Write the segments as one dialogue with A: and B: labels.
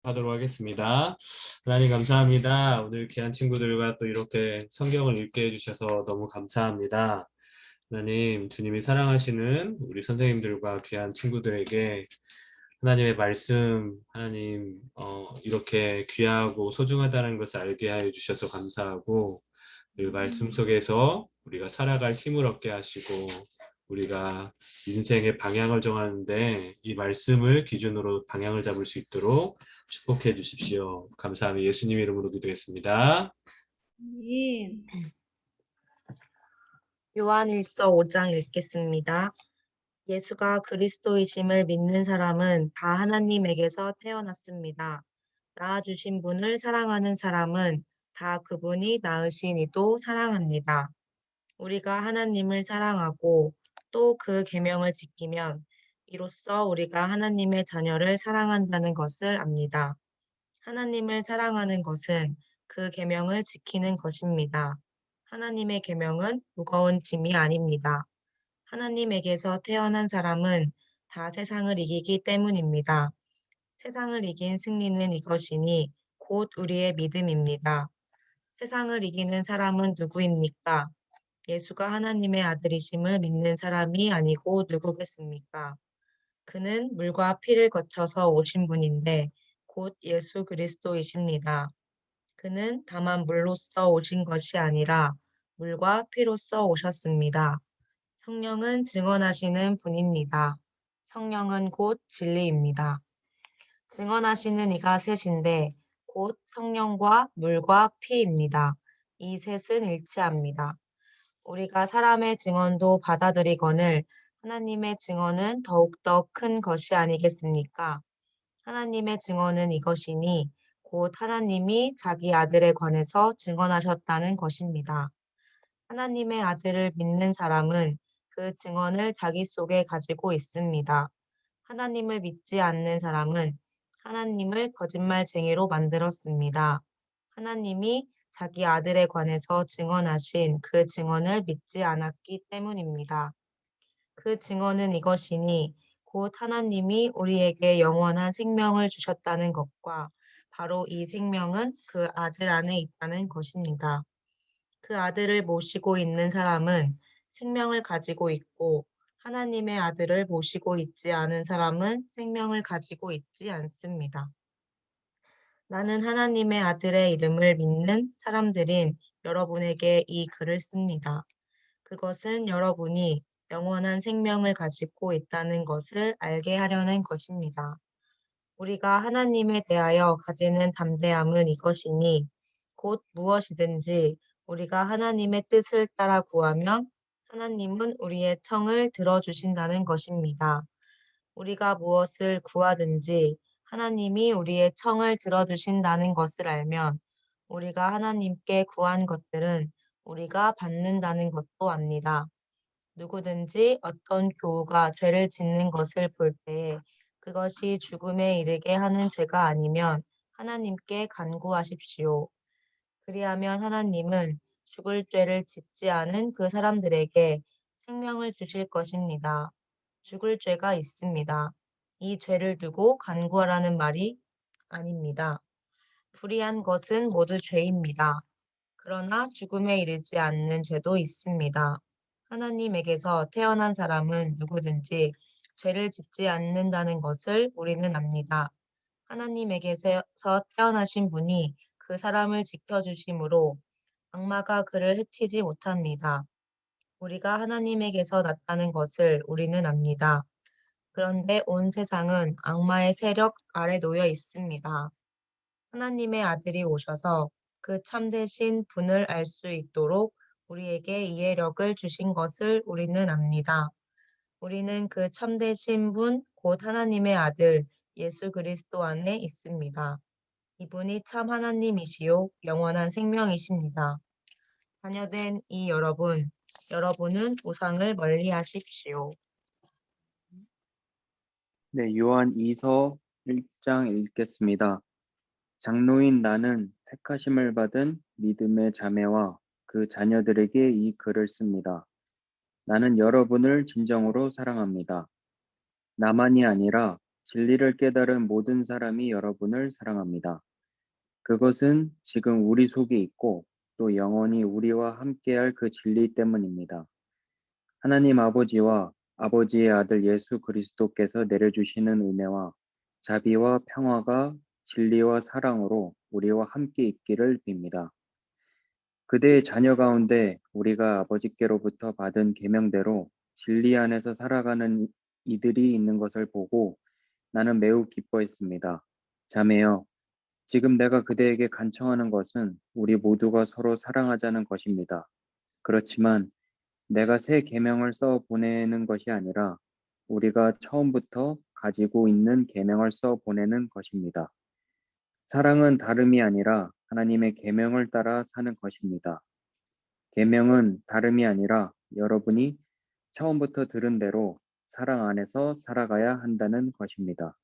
A: 하도록 하겠습니다. 하나님 감사합니다. 오늘 귀한 친구들과 또 이렇게 성경을 읽게 해주셔서 너무 감사합니다. 하나님, 주님이 사랑하시는 우리 선생님들과 귀한 친구들에게 하나님의 말씀, 하나님, 이렇게 귀하고 소중하다는 것을 알게 하여 주셔서 감사하고, 그 말씀 속에서 우리가 살아갈 힘을 얻게 하시고, 우리가 인생의 방향을 정하는데 이 말씀을 기준으로 방향을 잡을 수 있도록 축복해 주십시오. 감사하며 예수님 이름으로 기도했습니다.
B: 예.
C: 요한일서 5장 읽겠습니다. 예수가 그리스도이심을 믿는 사람은 다 하나님에게서 태어났습니다. 낳아주신 분을 사랑하는 사람은 다 그분이 낳으신 이도 사랑합니다. 우리가 하나님을 사랑하고 또 그 계명을 지키면 이로써 우리가 하나님의 자녀를 사랑한다는 것을 압니다. 하나님을 사랑하는 것은 그 계명을 지키는 것입니다. 하나님의 계명은 무거운 짐이 아닙니다. 하나님에게서 태어난 사람은 다 세상을 이기기 때문입니다. 세상을 이긴 승리는 이것이니 곧 우리의 믿음입니다. 세상을 이기는 사람은 누구입니까? 예수가 하나님의 아들이심을 믿는 사람이 아니고 누구겠습니까? 그는 물과 피를 거쳐서 오신 분인데 곧 예수 그리스도이십니다. 그는 다만 물로써 오신 것이 아니라 물과 피로써 오셨습니다. 성령은 증언하시는 분입니다. 성령은 곧 진리입니다. 증언하시는 이가 셋인데 곧 성령과 물과 피입니다. 이 셋은 일치합니다. 우리가 사람의 증언도 받아들이거늘 하나님의 증언은 더욱더 큰 것이 아니겠습니까? 하나님의 증언은 이것이니 곧 하나님이 자기 아들에 관해서 증언하셨다는 것입니다. 하나님의 아들을 믿는 사람은 그 증언을 자기 속에 가지고 있습니다. 하나님을 믿지 않는 사람은 하나님을 거짓말쟁이로 만들었습니다. 하나님이 자기 아들에 관해서 증언하신 그 증언을 믿지 않았기 때문입니다. 그 증언은 이것이니 곧 하나님이 우리에게 영원한 생명을 주셨다는 것과 바로 이 생명은 그 아들 안에 있다는 것입니다. 그 아들을 모시고 있는 사람은 생명을 가지고 있고 하나님의 아들을 모시고 있지 않은 사람은 생명을 가지고 있지 않습니다. 나는 하나님의 아들의 이름을 믿는 사람들인 여러분에게 이 글을 씁니다. 그것은 여러분이 영원한 생명을 가지고 있다는 것을 알게 하려는 것입니다. 우리가 하나님에 대하여 가지는 담대함은 이것이니 곧 무엇이든지 우리가 하나님의 뜻을 따라 구하면 하나님은 우리의 청을 들어주신다는 것입니다. 우리가 무엇을 구하든지 하나님이 우리의 청을 들어주신다는 것을 알면 우리가 하나님께 구한 것들은 우리가 받는다는 것도 압니다. 누구든지 어떤 교우가 죄를 짓는 것을 볼 때에 그것이 죽음에 이르게 하는 죄가 아니면 하나님께 간구하십시오. 그리하면 하나님은 죽을 죄를 짓지 않은 그 사람들에게 생명을 주실 것입니다. 죽을 죄가 있습니다. 이 죄를 두고 간구하라는 말이 아닙니다. 불의한 것은 모두 죄입니다. 그러나 죽음에 이르지 않는 죄도 있습니다. 하나님에게서 태어난 사람은 누구든지 죄를 짓지 않는다는 것을 우리는 압니다. 하나님에게서 태어나신 분이 그 사람을 지켜주심으로 악마가 그를 해치지 못합니다. 우리가 하나님에게서 났다는 것을 우리는 압니다. 그런데 온 세상은 악마의 세력 아래 놓여 있습니다. 하나님의 아들이 오셔서 그 참되신 분을 알 수 있도록 우리에게 이해력을 주신 것을 우리는 압니다. 우리는 그 참되신 분, 곧 하나님의 아들 예수 그리스도 안에 있습니다. 이분이 참 하나님이시요 영원한 생명이십니다. 자녀된 이 여러분, 여러분은 우상을 멀리하십시오.
D: 네, 요한 2서 1장 읽겠습니다. 장로인 나는 택하심을 받은 믿음의 자매와 그 자녀들에게 이 글을 씁니다. 나는 여러분을 진정으로 사랑합니다. 나만이 아니라 진리를 깨달은 모든 사람이 여러분을 사랑합니다. 그것은 지금 우리 속에 있고 또 영원히 우리와 함께할 그 진리 때문입니다. 하나님 아버지와 아버지의 아들 예수 그리스도께서 내려주시는 은혜와 자비와 평화가 진리와 사랑으로 우리와 함께 있기를 빕니다. 그대의 자녀 가운데 우리가 아버지께로부터 받은 계명대로 진리 안에서 살아가는 이들이 있는 것을 보고 나는 매우 기뻐했습니다. 자매여, 지금 내가 그대에게 간청하는 것은 우리 모두가 서로 사랑하자는 것입니다. 그렇지만 내가 새 계명을 써 보내는 것이 아니라 우리가 처음부터 가지고 있는 계명을 써 보내는 것입니다. 사랑은 다름이 아니라 하나님의 계명을 따라 사는 것입니다. 계명은 다름이 아니라 여러분이 처음부터 들은 대로 사랑 안에서 살아가야 한다는 것입니다.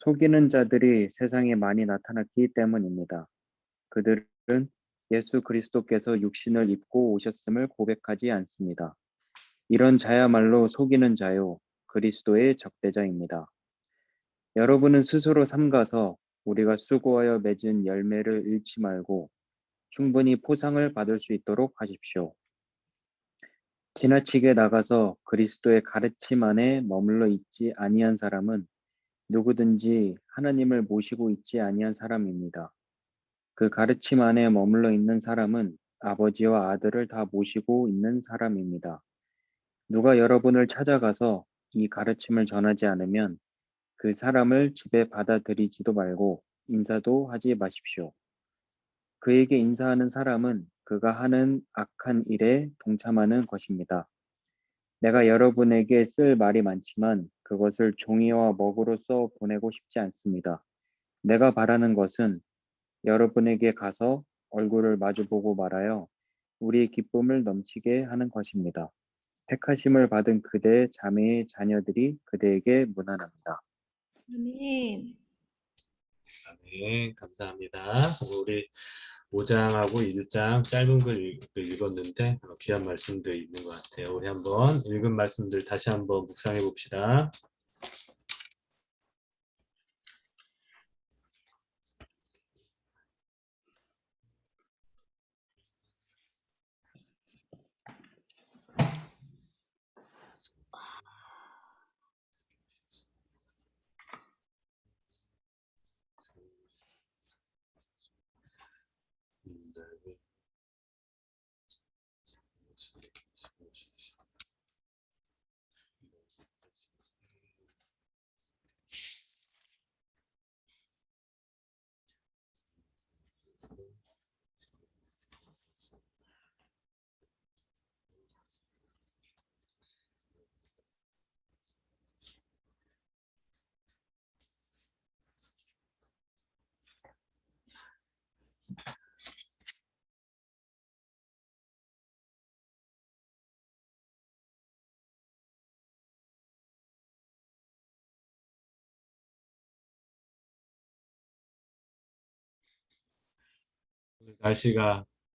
D: 속이는 자들이 세상에 많이 나타났기 때문입니다. 그들은 예수 그리스도께서 육신을 입고 오셨음을 고백하지 않습니다. 이런 자야말로 속이는 자요, 그리스도의 적대자입니다. 여러분은 스스로 삼가서 우리가 수고하여 맺은 열매를 잃지 말고 충분히 포상을 받을 수 있도록 하십시오. 지나치게 나가서 그리스도의 가르침 안에 머물러 있지 아니한 사람은 누구든지 하나님을 모시고 있지 아니한 사람입니다. 그 가르침 안에 머물러 있는 사람은 아버지와 아들을 다 모시고 있는 사람입니다. 누가 여러분을 찾아가서 이 가르침을 전하지 않으면 그 사람을 집에 받아들이지도 말고 인사도 하지 마십시오. 그에게 인사하는 사람은 그가 하는 악한 일에 동참하는 것입니다. 내가 여러분에게 쓸 말이 많지만 그것을 종이와 먹으로 써 보내고 싶지 않습니다. 내가 바라는 것은 여러분에게 가서 얼굴을 마주보고 말하여 우리의 기쁨을 넘치게 하는 것입니다. 택하심을 받은 그대의 자매의 자녀들이 그대에게 문안합니다.
B: 아멘.
A: 네, 감사합니다. 우리 5장하고 1장 짧은 글 읽었는데 귀한 말씀도 있는 것 같아요. 우리 한번 읽은 말씀들 다시 한번 묵상해 봅시다.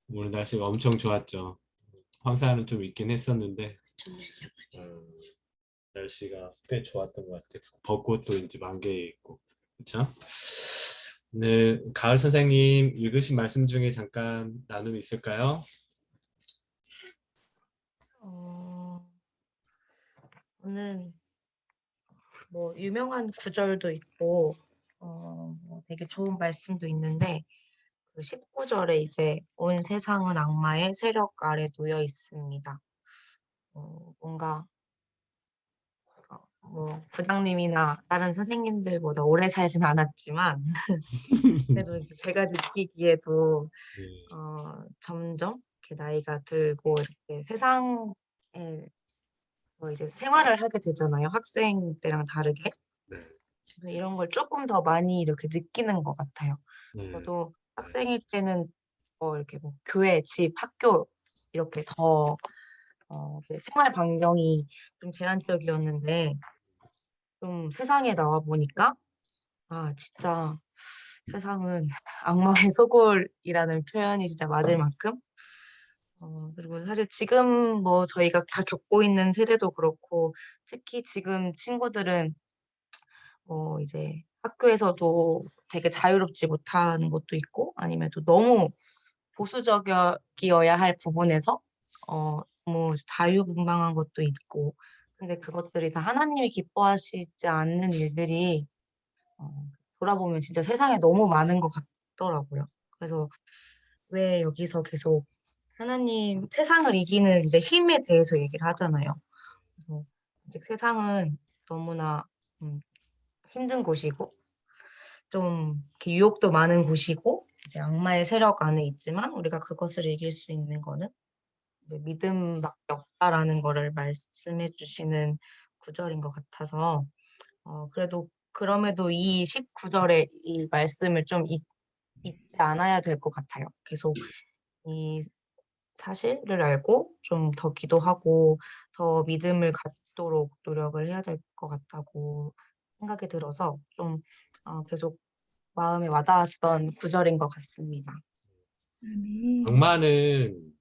A: 오늘 날씨가 엄청 좋았죠. 황사는 좀 있긴 했었는데 어, 날씨가 꽤 좋았던 것 같아요. 벚꽃도 이제 만개해 있고, 그렇죠? 네, 가을 선생님 읽으신 말씀 중에 잠깐 나눔 있을까요?
C: 저는 뭐 유명한 구절도 있고 뭐 되게 좋은 말씀도 있는데 그 19절에 이제 온 세상은 악마의 세력 아래 놓여 있습니다. 뭔가 뭐 부장님이나 다른 선생님들보다 오래 살진 않았지만 그래도 이제 제가 느끼기에도
A: 네,
C: 점점 이렇게 나이가 들고 이렇게 세상에서 이제 생활을 하게 되잖아요. 학생 때랑 다르게.
A: 네,
C: 그래서 이런 걸 조금 더 많이 이렇게 느끼는 것 같아요.
A: 네,
C: 저도 학생일 때는 이렇게 뭐 교회, 집, 학교 이렇게 더 그 생활 반경이 좀 제한적이었는데 좀 세상에 나와 보니까 아 진짜 세상은 악마의 소굴이라는 표현이 진짜 맞을 만큼 그리고 사실 지금 뭐 저희가 다 겪고 있는 세대도 그렇고 특히 지금 친구들은 이제 학교에서도 되게 자유롭지 못한 것도 있고 아니면 또 너무 보수적이어야 할 부분에서 너무 자유분방한 것도 있고 근데 그것들이 다 하나님이 기뻐하시지 않는 일들이 어 돌아보면 진짜 세상에 너무 많은 것 같더라고요. 그래서 왜 여기서 계속 하나님 세상을 이기는 이제 힘에 대해서 얘기를 하잖아요. 그래서 아직 세상은 너무나 음 힘든 곳이고 좀 이렇게 유혹도 많은 곳이고 이제 악마의 세력 안에 있지만 우리가 그것을 이길 수 있는 거는 이제 믿음밖에 없다라는 거를 말씀해 주시는 구절인 것 같아서 그래도 그럼에도 이 19절의 이 말씀을 좀 잊지 않아야 될 것 같아요. 계속 이 사실을 알고 좀 더 기도하고 더 믿음을 갖도록 노력을 해야 될 것 같다고 생각이 들어서 좀 계속 마음에 와 닿았던 구절인 것 같습니다.
B: 아멘.
A: 악마는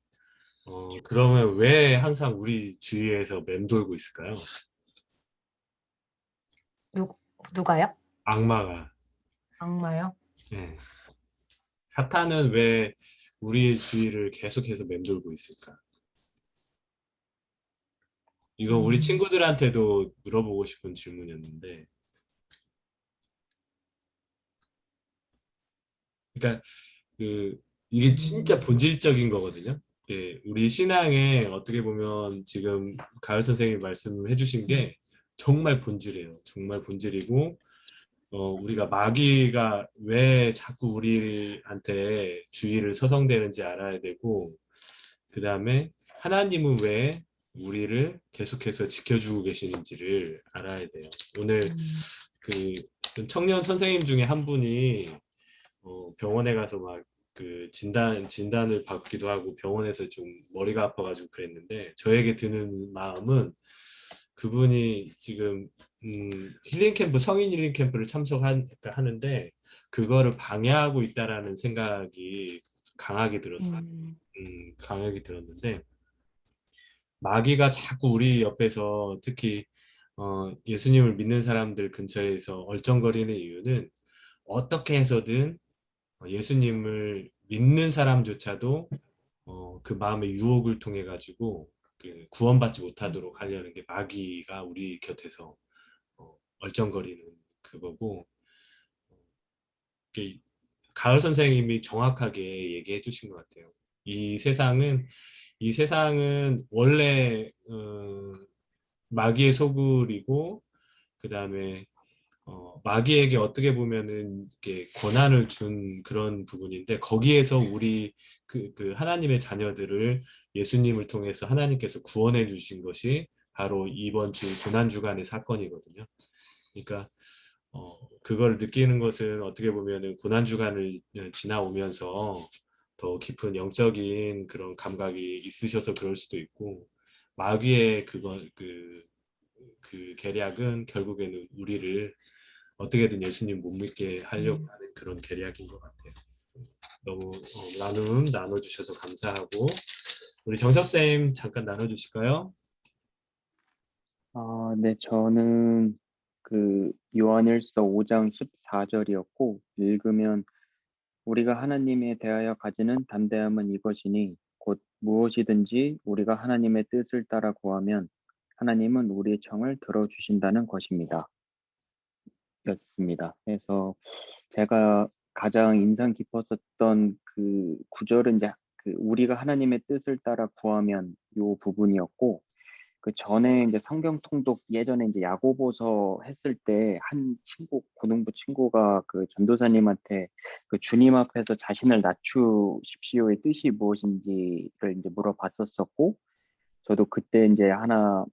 A: 그러면 왜 항상 우리 주위에서 맴돌고 있을까요?
C: 누 누가요?
A: 악마가.
C: 악마요?
A: 네. 사탄은 왜 우리의 주위를 계속해서 맴돌고 있을까? 이거 우리
C: 음.
A: 친구들한테도 물어보고 싶은 질문이었는데, 그러니까 이게 진짜
C: 음.
A: 본질적인 거거든요. 예, 우리 신앙에 어떻게 보면 지금 가을 선생님이 말씀해 주신 게 정말 본질이에요. 정말 본질이고, 우리가 마귀가 왜 자꾸 우리한테 주의를 서성대는지 알아야 되고, 그 다음에 하나님은 왜 우리를 계속해서 지켜주고 계시는지를 알아야 돼요. 오늘
C: 음.
A: 그 청년 선생님 중에 한 분이 병원에 가서 막 그 진단을 받기도 하고 병원에서 좀 머리가 아파가지고 그랬는데 저에게 드는 마음은 그분이 지금 힐링 캠프 성인 힐링 캠프를 참석하는데 그거를 방해하고 있다라는 생각이 강하게 들었어요.
C: 음.
A: 강하게 들었는데 마귀가 자꾸 우리 옆에서 특히 예수님을 믿는 사람들 근처에서 얼쩡거리는 이유는 어떻게 해서든 예수님을 믿는 사람조차도 그 마음의 유혹을 통해 가지고 그 구원받지 못하도록 하려는 게 마귀가 우리 곁에서 얼쩡거리는 그거고 이게 가을 선생님이 정확하게 얘기해 주신 것 같아요. 이 세상은 이 세상은 원래 마귀의 소굴이고 그 다음에 마귀에게 어떻게 보면은 이렇게 권한을 준 그런 부분인데 거기에서 우리 그 하나님의 자녀들을 예수님을 통해서 하나님께서 구원해 주신 것이 바로 이번 주 고난 주간의 사건이거든요. 그러니까 그걸 느끼는 것은 어떻게 보면은 고난 주간을 지나오면서 더 깊은 영적인 그런 감각이 있으셔서 그럴 수도 있고 마귀의 그 계략은 결국에는 우리를 어떻게든 예수님 못 믿게 하려고
C: 음.
A: 하는 그런 계략인 것 같아요. 너무 나눔 나눠주셔서 감사하고 우리 정섭쌤 잠깐 나눠주실까요?
D: 네, 저는 그 요한일서 5장 14절이었고 읽으면 우리가 하나님에 대하여 가지는 담대함은 이것이니 곧 무엇이든지 우리가 하나님의 뜻을 따라 구하면 하나님은 우리의 청을 들어주신다는 것입니다. 였습니다. 그래서 제가 가장 인상 깊었었던 그 구절은 이제 그 우리가 하나님의 뜻을 따라 구하면 요 부분이었고 그 전에 이제 성경 통독 예전에 이제 야고보서 했을 때 한 친구 고등부 친구가 그 전도사님한테 그 주님 앞에서 자신을 낮추십시오의 뜻이 무엇인지를 이제 물어봤었었고 저도 그때 이제 하나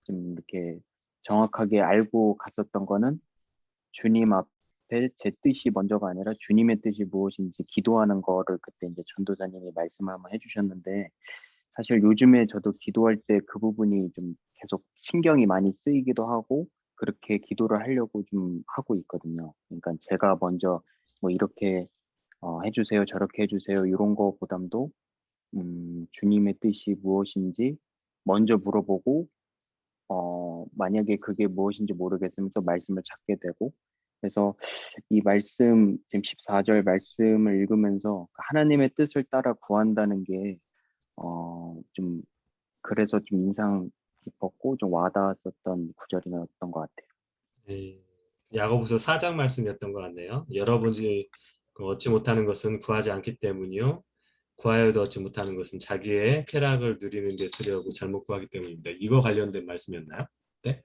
D: 좀 이렇게 정확하게 알고 갔었던 거는 주님 앞에 제 뜻이 먼저가 아니라 주님의 뜻이 무엇인지 기도하는 거를 그때 이제 전도사님이 말씀을 한번 해주셨는데 사실 요즘에 저도 기도할 때 그 부분이 좀 계속 신경이 많이 쓰이기도 하고 그렇게 기도를 하려고 좀 하고 있거든요. 그러니까 제가 먼저 뭐 이렇게 해주세요, 저렇게 해주세요 이런 거보담도 주님의 뜻이 무엇인지 먼저 물어보고 만약에 그게 무엇인지 모르겠으면 또 말씀을 찾게 되고, 그래서 이 말씀, 지금 14절 말씀을 읽으면서 하나님의 뜻을 따라 구한다는 게, 좀, 그래서 좀 인상 깊었고, 좀 와닿았었던 구절이었던 것 같아요.
A: 네. 야고보서 4장 말씀이었던 것 같네요. 여러분이 얻지 못하는 것은 구하지 않기 때문이요. 구하여도 얻지 못하는 것은 자기의 쾌락을 누리는 데 쓰려고 잘못 구하기 때문입니다. 이거 관련된 말씀이었나요? 네?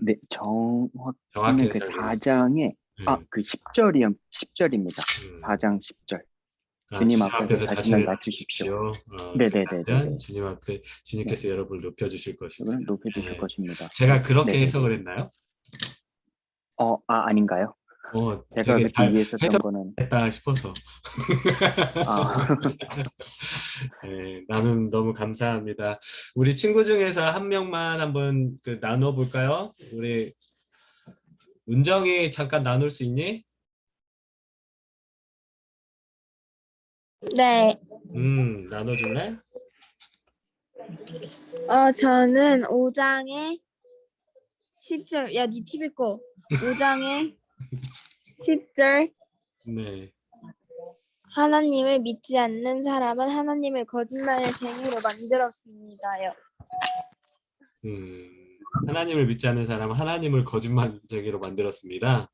D: 네, 정확히는
A: 정확히는
D: 그
A: 잘 모르겠어요.
D: 4장에,
A: 음,
D: 그 10절입니다.
A: 음.
D: 4장 10절. 주님
A: 주님
D: 앞에서
A: 앞에서
D: 자신을
A: 자신을
D: 낮추십시오.
A: 낮추십시오. 그러면
D: 네네네네네.
A: 주님 앞에
D: 네,
A: 주님께서 여러분을 높여주실 것입니다.
D: 이걸 높여주실
A: 네.
D: 것입니다.
A: 제가 그렇게 해석을
D: 네네네.
A: 했나요?
D: 아닌가요? 제가
A: 되게
D: 그때
A: 잘
D: 이해했었던 거는,
A: 해석했다 싶어서.
D: 아,
A: 네, 나는 너무 감사합니다. 우리 친구 중에서 한 명만 한번 나눠볼까요? 우리 은정이 잠깐 나눌 수 있니?
B: 네,
A: 나눠줄래?
B: 저는 5장에 10절, 야, 니 TV 꺼. 5장에 10절,
A: 네.
B: 하나님을 믿지 않는 사람은 하나님을 거짓말의 쟁이로 만들었습니다요.
A: 하나님을 믿지 않는 사람은 하나님을 거짓말쟁이로 만들었습니다.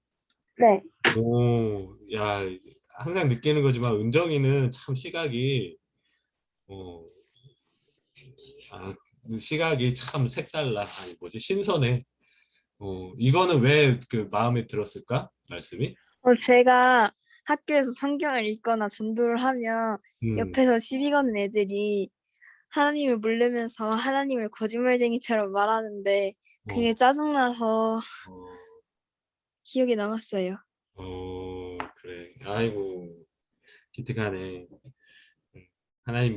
B: 네.
A: 오, 야, 항상 느끼는 거지만 은정이는 참 어, 시각이 참 색달라. 아니, 뭐지? 신선해. 이거는 왜 그 마음에 들었을까? 말씀이?
B: 제가 학교에서 성경을 읽거나 전도를 하면
A: 음,
B: 옆에서 시비 거는 애들이 하나님을 모르면서 하나님을 거짓말쟁이처럼 말하는데
A: 어,
B: 그게 짜증나서
A: 어,
B: 기억에 남았어요.
A: 그래. 아이고, 기특하네. 하나님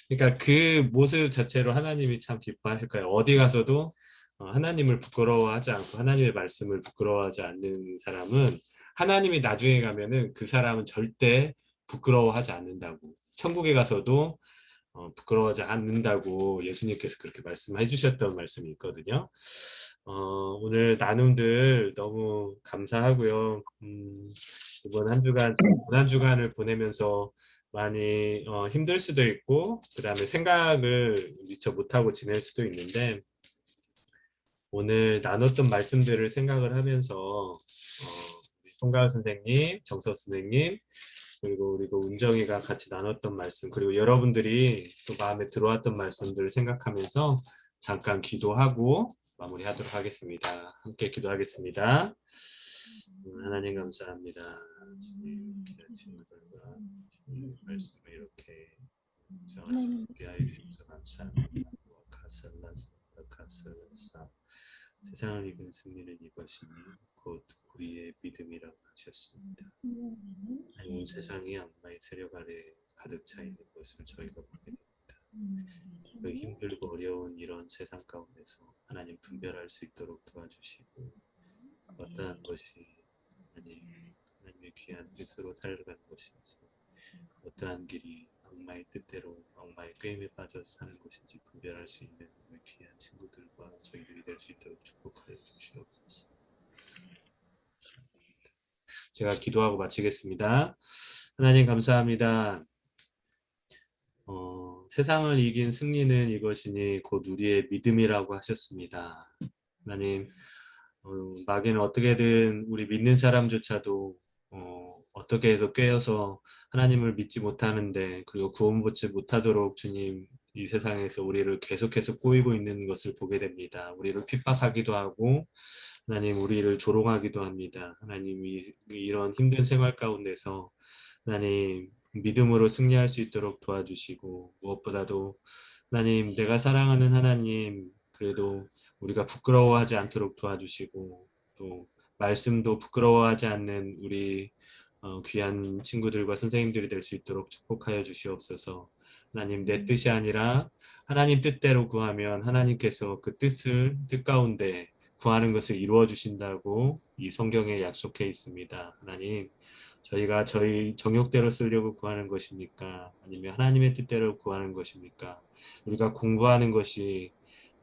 A: 그러니까 그 모습 자체로 하나님이 참 기뻐하실 거예요. 어디 가서도 하나님을 부끄러워하지 않고 하나님의 말씀을 부끄러워하지 않는 사람은 하나님이 나중에 가면은 그 사람은 절대 부끄러워하지 않는다고. 천국에 가서도 부끄러워하지 않는다고 예수님께서 그렇게 말씀해 주셨던 말씀이 있거든요. 오늘 나눔들 너무 감사하고요. 이번 한 주간, 지난 주간을 보내면서 많이 힘들 수도 있고, 그 다음에 생각을 미처 못하고 지낼 수도 있는데, 오늘 나눴던 말씀들을 생각을 하면서, 송가을 선생님, 정석 선생님, 그리고 은정이가 같이 나눴던 말씀, 그리고 여러분들이 또 마음에 들어왔던 말씀들을 생각하면서 잠깐 기도하고 마무리하도록 하겠습니다. 함께 기도하겠습니다. 하나님 감사합니다. 주님 귀한 친구들과 주님 말씀을 이렇게 정하시게 하여 주셔서 감사합니다. 카살라사 세상을 이긴 승리는 이것이니 곧 우리의 믿음이라고 하셨습니다. 온 세상이 악마의 세력 아래 가득 차 있는 것을 저희가 보게 됩니다. 그 힘들고 어려운 이런 세상 가운데서 하나님 분별할 수 있도록 도와주시고 어떠한 것이 하나님의 귀한 뜻으로 살아가는 것인지 어떠한 길이 악마의 뜻대로 악마의 꾀임에 빠져 사는 것인지 분별할 수 있는 우리 귀한 친구들과 저희들이 될 수 있도록 축복하여 주시옵소서. 제가 기도하고 마치겠습니다. 하나님 감사합니다. 세상을 이긴 승리는 이것이니 곧 우리의 믿음이라고 하셨습니다. 하나님, 마귀는 어떻게든 우리 믿는 사람조차도 어떻게 해서 꿰어서 하나님을 믿지 못하는데 그리고 구원받지 못하도록 주님 이 세상에서 우리를 계속해서 꼬이고 있는 것을 보게 됩니다. 우리를 핍박하기도 하고 하나님 우리를 조롱하기도 합니다. 하나님 이런 힘든 생활 가운데서 하나님 믿음으로 승리할 수 있도록 도와주시고 무엇보다도 하나님 내가 사랑하는 하나님 그래도 우리가 부끄러워하지 않도록 도와주시고 또 말씀도 부끄러워하지 않는 우리 귀한 친구들과 선생님들이 될 수 있도록 축복하여 주시옵소서. 하나님 내 뜻이 아니라 하나님 뜻대로 구하면 하나님께서 그 뜻 가운데 구하는 것을 이루어 주신다고 이 성경에 약속해 있습니다. 하나님 저희가 저희 정욕대로 쓰려고 구하는 것입니까? 아니면 하나님의 뜻대로 구하는 것입니까? 우리가 공부하는 것이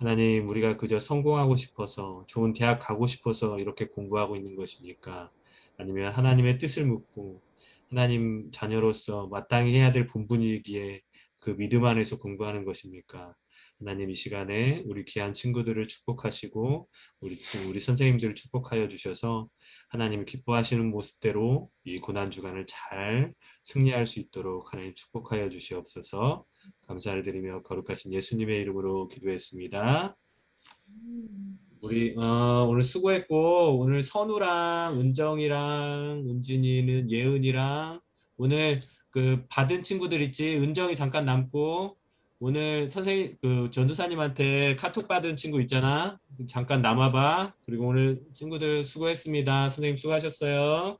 A: 하나님, 우리가 그저 성공하고 싶어서, 좋은 대학 가고 싶어서 이렇게 공부하고 있는 것입니까? 아니면 하나님의 뜻을 묻고 하나님 자녀로서 마땅히 해야 될 본분이기에 그 믿음 안에서 공부하는 것입니까? 하나님, 이 시간에 우리 귀한 친구들을 축복하시고 우리 선생님들을 축복하여 주셔서 하나님 기뻐하시는 모습대로 이 고난 주간을 잘 승리할 수 있도록 하나님 축복하여 주시옵소서. 감사를 드리며 거룩하신 예수님의 이름으로 기도했습니다. 우리 오늘 수고했고, 오늘 선우랑 은정이랑 은진이는 예은이랑 오늘 그 받은 친구들 있지, 은정이 잠깐 남고, 오늘 선생님 그 전도사님한테 카톡 받은 친구 있잖아, 잠깐 남아봐. 그리고 오늘 친구들 수고했습니다. 선생님 수고하셨어요.